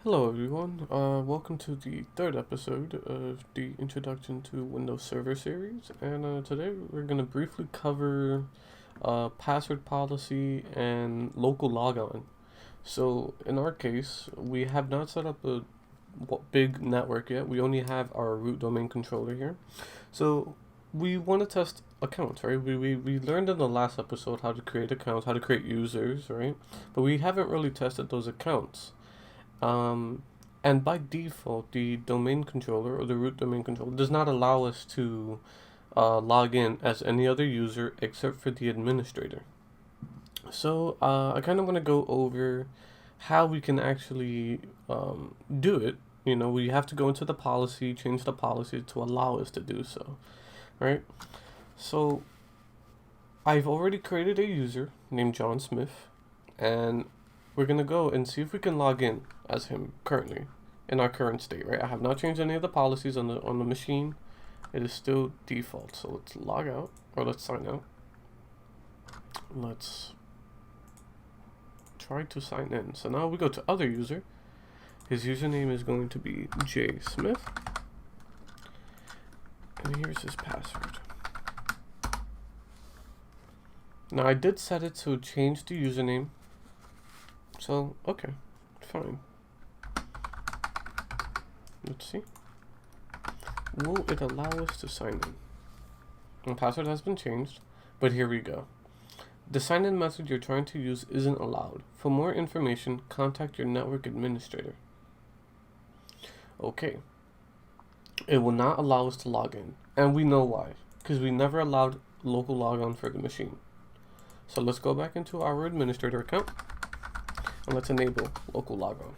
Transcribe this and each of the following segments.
Hello everyone, welcome to the third episode of the Introduction to Windows Server series, and today we're going to briefly cover password policy and local logon. So in our case, we have not set up a big network yet, we only have our root domain controller here. So we want to test accounts, right? We learned in the last episode how to create accounts, how to create users, right? But we haven't really tested those accounts. And by default, the domain controller or the root domain controller does not allow us to log in as any other user except for the administrator. So I kind of want to go over how we can actually do it. You know, we have to go into the policy, change the policy to allow us to do so, right? So I've already created a user named John Smith, and we're gonna go and see if we can log in as him currently in our current state, right? I have not changed any of the policies on the machine. It is still default. So let's log out, or let's sign out. Let's try to sign in. So now we go to other user. His username is going to be J Smith, and here's his password. Now I did set it to change the username. So, okay, fine. Let's see. Will it allow us to sign in? The password has been changed, but here we go. The sign-in method you're trying to use isn't allowed. For more information, contact your network administrator. Okay. It will not allow us to log in, and we know why, because we never allowed local logon for the machine. So let's go back into our administrator account. And let's enable local logon.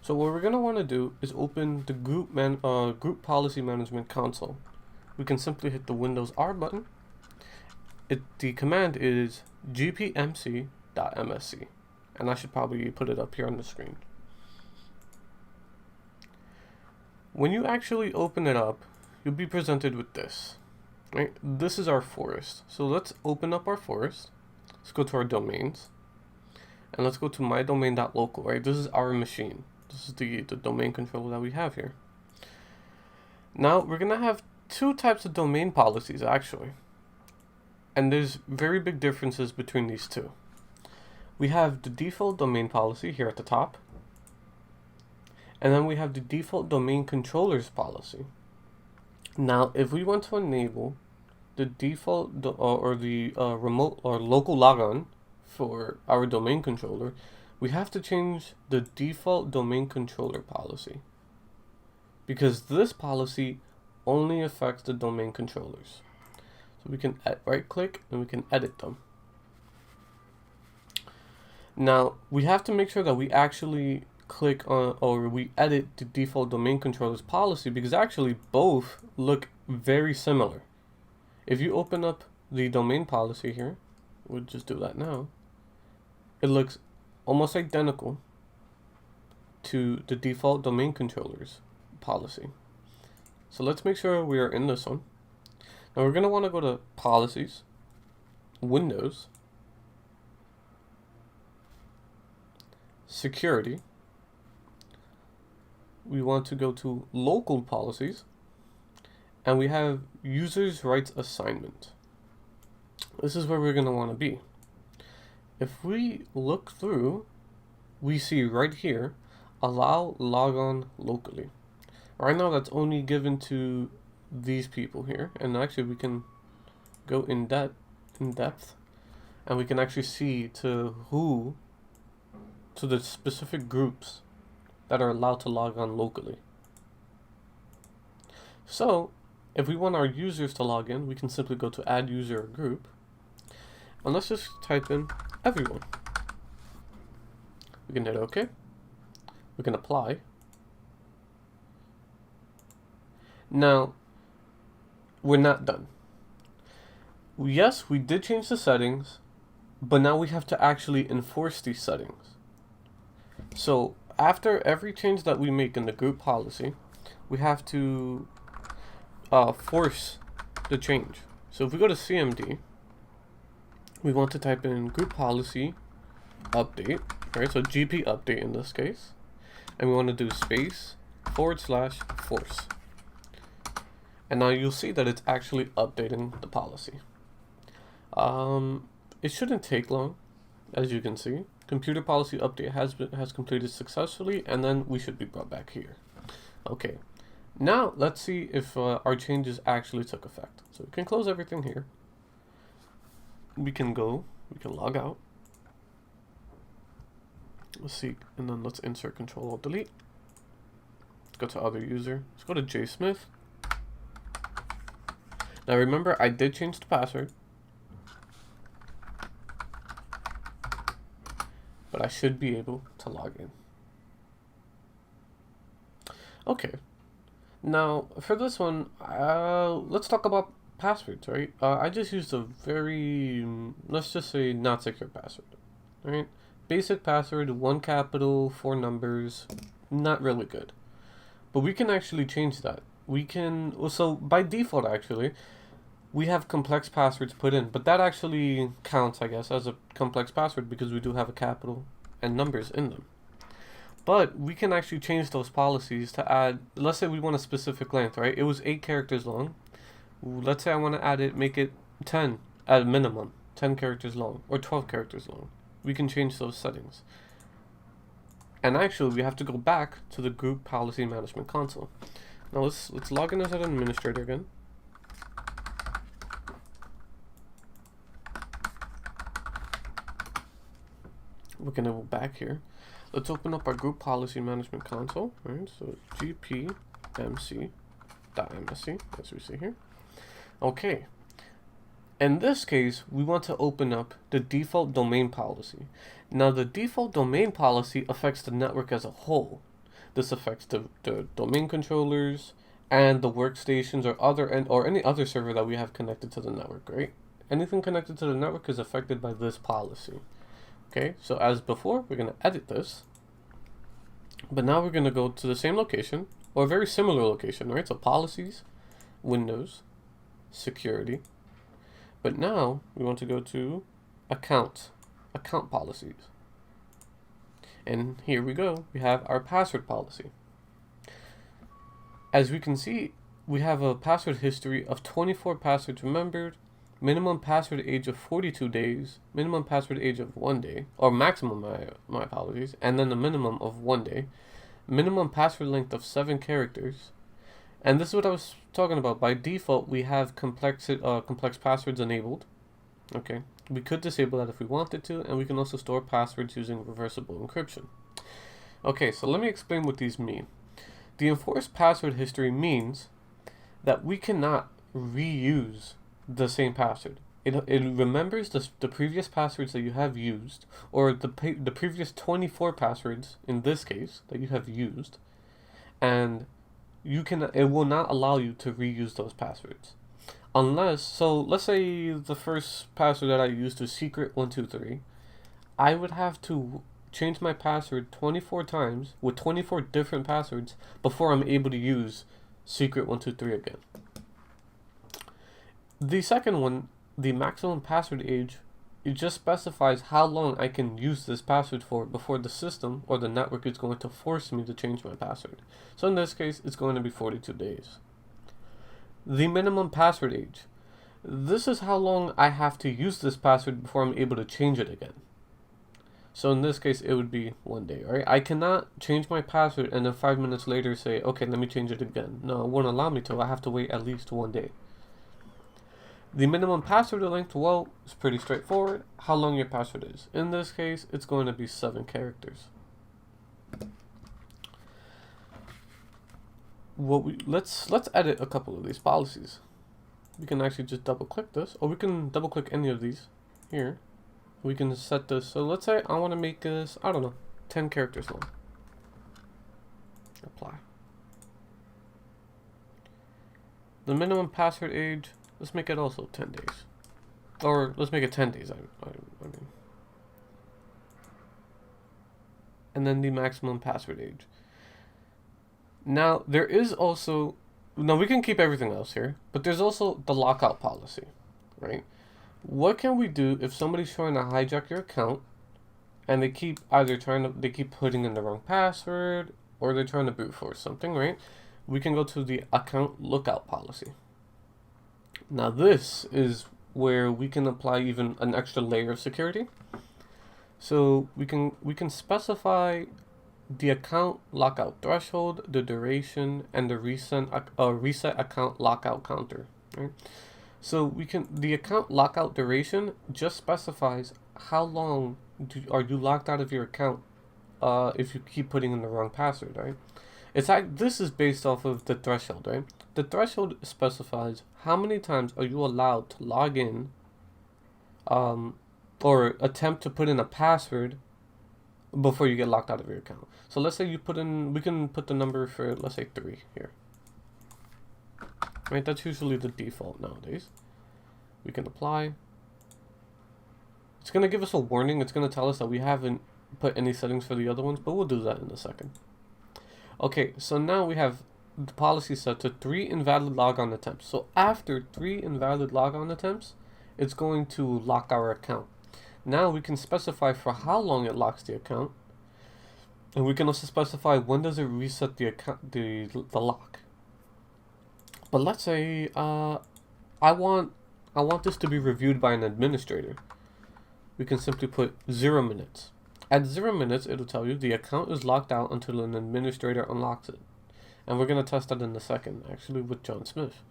So what we're going to want to do is open the group policy management console. We can simply hit the Windows R button. The command is gpmc.msc, and I should probably put it up here on the screen. When you actually open it up, you'll be presented with this. Right? This is our forest. So let's open up our forest. Let's go to our domains. And let's go to mydomain.local, right? This is our machine. This is the domain controller that we have here. Now, we're going to have two types of domain policies, actually. And there's very big differences between these two. We have the default domain policy here at the top. And then we have the default domain controllers policy. Now, if we want to enable the default remote or local logon for our domain controller, we have to change the default domain controller policy, because this policy only affects the domain controllers. So we can right click and we can edit them. Now we have to make sure that we actually click on, or we edit the default domain controllers policy, because actually both look very similar. If you open up the domain policy here, we'll just do that now. It looks almost identical to the default domain controllers policy. So let's make sure we are in this one. Now we're going to want to go to Policies, Windows, Security. We want to go to Local Policies, and we have Users' Rights Assignment. This is where we're going to want to be. If we look through, we see right here, allow logon locally. Right now that's only given to these people here, and actually we can go in depth, and we can actually see to the specific groups that are allowed to log on locally. So if we want our users to log in, we can simply go to add user or group, and let's just type in everyone. We can hit OK. We can apply. Now, we're not done. Yes, we did change the settings, but now we have to actually enforce these settings. So after every change that we make in the group policy, we have to force the change. So if we go to CMD, we want to type in group policy update, right? So GP update in this case. and we want to do space / force. And now you'll see that it's actually updating the policy. It shouldn't take long, as you can see. Computer policy update has completed successfully, and then we should be brought back here. Okay, now let's see if our changes actually took effect. So we can close everything here. We can log out. Let's see, and then let's insert Control-Alt-Delete. Let's go to other user. Let's go to JSmith. Now remember, I did change the password, but I should be able to log in. Okay, now for this one, let's talk about passwords, right? I just used a very, let's just say, not secure password, right? Basic password, 1 capital, 4 numbers, not really good. But we can actually change that. We can, so by default actually, we have complex passwords put in, but that actually counts, I guess, as a complex password because we do have a capital and numbers in them. But we can actually change those policies to add, let's say we want a specific length, right? It was 8 characters long. Let's say I want to add it, make it 10 at a minimum, 10 characters long, or 12 characters long. We can change those settings. And actually, we have to go back to the group policy management console. Now let's log in as an administrator again. We're gonna go back here. Let's open up our group policy management console. Right, so gpmc.msc, as we see here. Okay. In this case, we want to open up the default domain policy. Now, the default domain policy affects the network as a whole. This affects the domain controllers and the workstations or any other server that we have connected to the network, right? Anything connected to the network is affected by this policy. Okay, so as before, we're going to edit this. But now we're going to go to the same location, or a very similar location, right? So policies, Windows, security. But now we want to go to account policies. And here we go. We have our password policy. As we can see, we have a password history of 24 passwords remembered, minimum password age of 42 days, minimum password age of 1 day, or maximum, my apologies, and then a minimum of 1 day, minimum password length of 7 characters. And this is what I was talking about. By default, we have complex passwords enabled. Okay, we could disable that if we wanted to, and we can also store passwords using reversible encryption. Okay, so let me explain what these mean. The enforced password history means that we cannot reuse the same password. It remembers the previous passwords that you have used, or the previous 24 passwords in this case that you have used, and it will not allow you to reuse those passwords. Unless, so let's say the first password that I used was secret123. I would have to change my password 24 times with 24 different passwords before I'm able to use secret123 again. The second one, the maximum password age, it just specifies how long I can use this password for before the system or the network is going to force me to change my password. So in this case, it's going to be 42 days. The minimum password age. This is how long I have to use this password before I'm able to change it again. So in this case, it would be 1 day, right? I cannot change my password and then 5 minutes later say, okay, let me change it again. No, it won't allow me to. I have to wait at least 1 day. The minimum password length, well, it's pretty straightforward. How long your password is. In this case, it's going to be 7 characters. Let's edit a couple of these policies. We can actually just double click this, or we can double click any of these here. We can set this. So let's say I want to make this, I don't know, 10 characters long. Apply. The minimum password age, let's make it also 10 days. Or let's make it 10 days, I mean. And then the maximum password age. Now, there is also, now we can keep everything else here, but there's also the lockout policy, right? What can we do if somebody's trying to hijack your account and they keep putting in the wrong password, or they're trying to brute force something, right? We can go to the account lookout policy. Now this is where we can apply even an extra layer of security. So we can specify the account lockout threshold, the duration, and the reset account lockout counter. Right? So the account lockout duration just specifies how long are you locked out of your account if you keep putting in the wrong password, right? This is based off of the threshold, right? The threshold specifies how many times are you allowed to log in, or attempt to put in a password before you get locked out of your account. So let's say we can put the number for, let's say 3 here. Right, that's usually the default nowadays. We can apply. It's going to give us a warning. It's going to tell us that we haven't put any settings for the other ones, but we'll do that in a second. Okay, so now we have the policy set to 3 invalid logon attempts. So after 3 invalid logon attempts, it's going to lock our account. Now we can specify for how long it locks the account, and we can also specify when does it reset the account, the lock. But let's say I want this to be reviewed by an administrator. We can simply put 0 minutes. At 0 minutes, it'll tell you the account is locked out until an administrator unlocks it. And we're going to test that in a second, actually, with John Smith.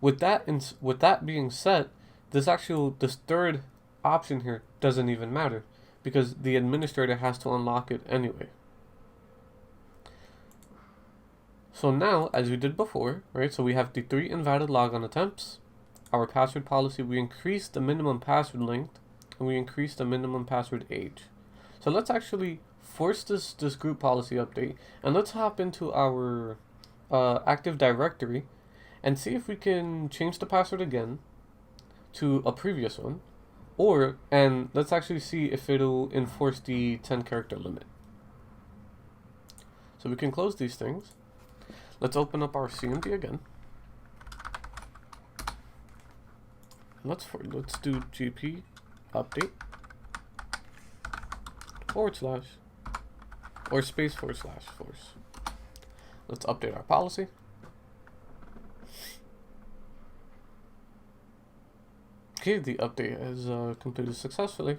With that being said, this third option here doesn't even matter, because the administrator has to unlock it anyway. So now, as we did before, right, so we have the 3 invalid logon attempts, our password policy, we increased the minimum password length, and we increased the minimum password age. So let's actually force this group policy update, and let's hop into our Active Directory and see if we can change the password again to a previous one, and let's actually see if it'll enforce the 10 character limit. So we can close these things. Let's open up our CMD again. Let's do GP update / or space / force. Let's update our policy. Okay, the update has completed successfully.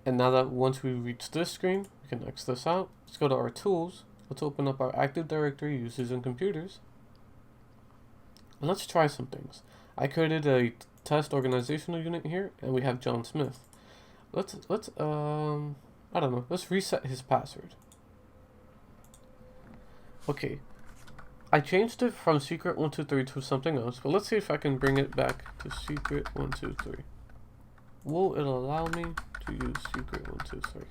And now that once we reach this screen, we can X this out. Let's go to our tools. Let's open up our Active Directory users and computers. And let's try some things. I created a test organizational unit here, and we have John Smith. Let's I don't know, let's reset his password. Okay, I changed it from secret123 to something else, but let's see if I can bring it back to secret123. Will it allow me to use secret123?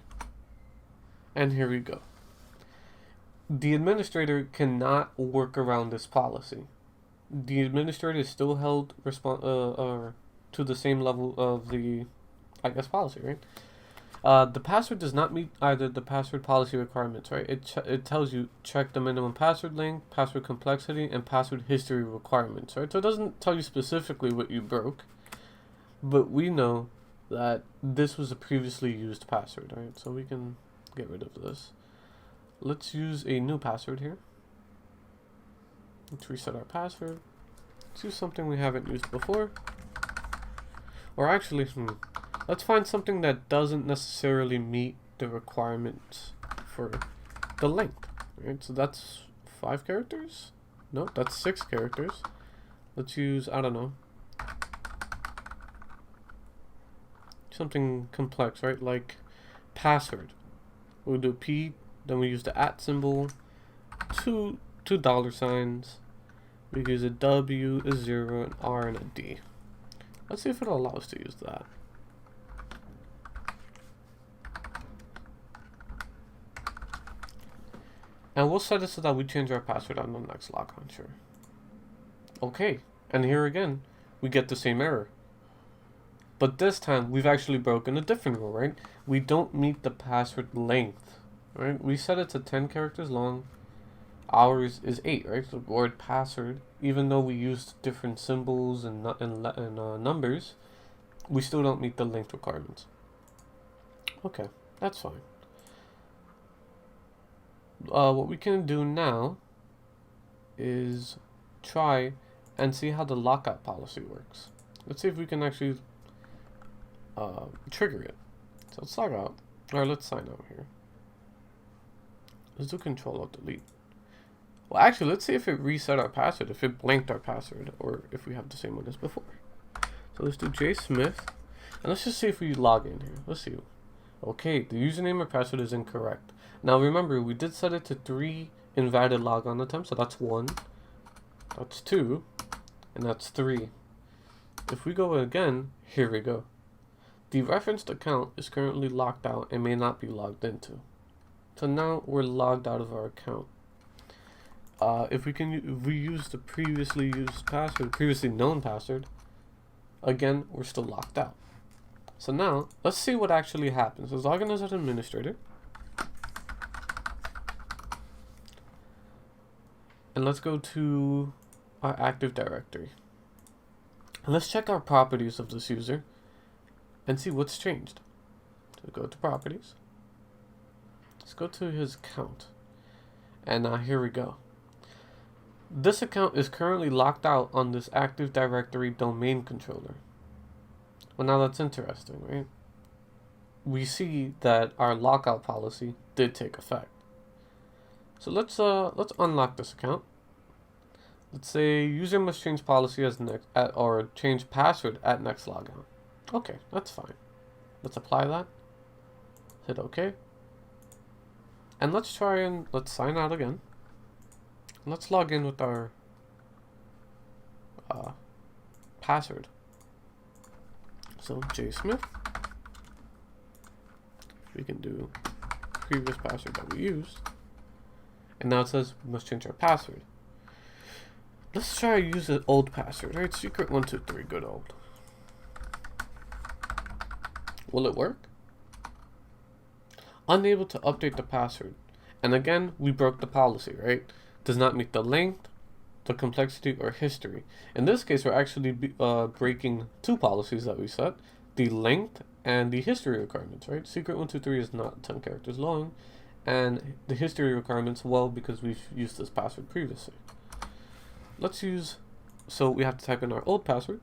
And here we go. The administrator cannot work around this policy. The administrator is still held to the same level of the, policy, right? The password does not meet either the password policy requirements, right? It tells you check the minimum password length, password complexity, and password history requirements, right? So it doesn't tell you specifically what you broke, but we know that this was a previously used password, right? So we can get rid of this. Let's use a new password here. Let's reset our password. Let's use something we haven't used before. Or actually, let's find something that doesn't necessarily meet the requirements for the length. Right? So that's 5 characters? No, that's 6 characters. Let's use, I don't know, something complex, right? Like password. We'll do P, then we use the @ symbol, two $signs. We use a W, a 0, an R, and a D. Let's see if it'll allow us to use that. And we'll set it so that we change our password on the next logon, sure. Okay, and here again, we get the same error. But this time, we've actually broken a different rule, right? We don't meet the password length, right? We set it to 10 characters long. Ours is 8, right? So the word password, even though we used different symbols and numbers, we still don't meet the length requirements. Okay, that's fine. What we can do now is try and see how the lockout policy works. Let's see if we can actually trigger it. So let's log out, or let's sign out here. Let's do Control-Alt-Delete. Well, actually, let's see if it reset our password, if it blanked our password, or if we have the same one as before. So let's do jsmith, and let's just see if we log in here. Let's see. Okay, the username or password is incorrect. Now remember, we did set it to 3 invalid logon attempts, so that's 1, that's 2, and that's 3. If we go again, here we go. The referenced account is currently locked out and may not be logged into. So now we're logged out of our account. If we use the previously known password, again, we're still locked out. So now, let's see what actually happens. Let's log in as an administrator. And let's go to our Active Directory. And let's check our properties of this user and see what's changed. So go to Properties. Let's go to his account. And here we go. This account is currently locked out on this Active Directory domain controller. Well, now that's interesting, right? We see that our lockout policy did take effect. So let's unlock this account. Let's say user must change policy or change password at next logout. Okay, that's fine. Let's apply that. Hit OK. And let's sign out again. Let's log in with our password. So jsmith. We can do previous password that we used. And now it says we must change our password. Let's try to use an old password, right? Secret123, good old. Will it work? Unable to update the password. And again, we broke the policy, right? Does not meet the length, the complexity, or history. In this case, we're actually breaking 2 policies that we set, the length and the history requirements, right? Secret123 is not 10 characters long, and the history requirements, well, because we've used this password previously. So we have to type in our old password.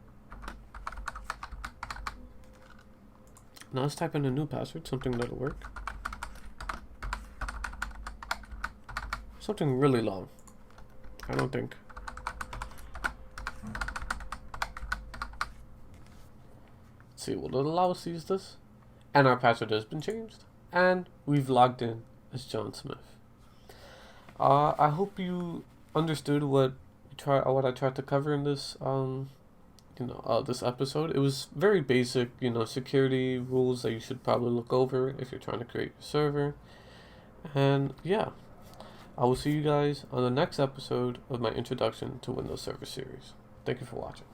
Now let's type in a new password, something that'll work. Something really long. I don't think. Let's see, will it allow us to use this? And our password has been changed. And we've logged in as John Smith. I hope you understood what I tried to cover in this this episode. It was very basic, security rules that you should probably look over if you're trying to create your server. And yeah, I will see you guys on the next episode of my introduction to Windows Server series. Thank you for watching.